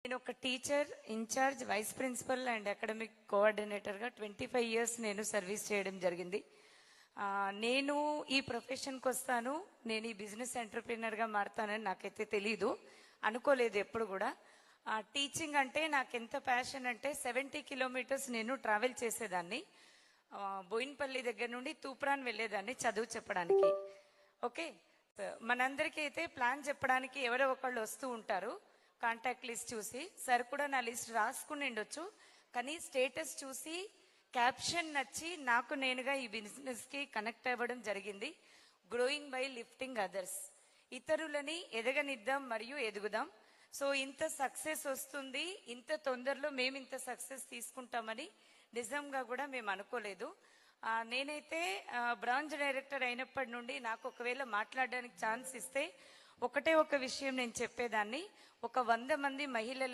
నేను ఒక teacher, in-charge, vice principal and academic కోఆర్డినేటర్గా 25 ఇయర్స్ నేను సర్వీస్ చేయడం జరిగింది. నేను ఈ ప్రొఫెషన్కి వస్తాను, నేను ఈ బిజినెస్ ఎంటర్ప్రీనర్గా మారుతానని నాకైతే తెలీదు, అనుకోలేదు ఎప్పుడు కూడా. టీచింగ్ అంటే నాకు ఎంత ప్యాషన్ అంటే 70 కిలోమీటర్స్ నేను ట్రావెల్ చేసేదాన్ని. బోయిన్పల్లి దగ్గర నుండి తూప్రాన్ వెళ్ళేదాన్ని చదువు చెప్పడానికి. ఓకే, మనందరికీ అయితే ప్లాన్ చెప్పడానికి ఎవరో ఒకళ్ళు వస్తూ ఉంటారు. కాంటాక్ట్ లిస్ట్ చూసి సార్ కూడా నా లిస్ట్ రాసుకుని ఉండొచ్చు, కానీ స్టేటస్ చూసి క్యాప్షన్ నచ్చి నాకు నేనుగా ఈ బిజినెస్కి కనెక్ట్ అవ్వడం జరిగింది. గ్రోయింగ్ బై లిఫ్టింగ్ అదర్స్, ఇతరులని ఎదగనిద్దాం మరియు ఎదుగుదాం. సో ఇంత సక్సెస్ వస్తుంది, ఇంత తొందరలో మేము ఇంత సక్సెస్ తీసుకుంటామని నిజంగా కూడా మేము అనుకోలేదు. నేనైతే బ్రాంచ్ డైరెక్టర్ అయినప్పటి నుండి నాకు ఒకవేళ మాట్లాడడానికి ఛాన్స్ ఇస్తే ఒకటే ఒక విషయం నేను చెప్పేదాన్ని, ఒక 100 మంది మహిళలు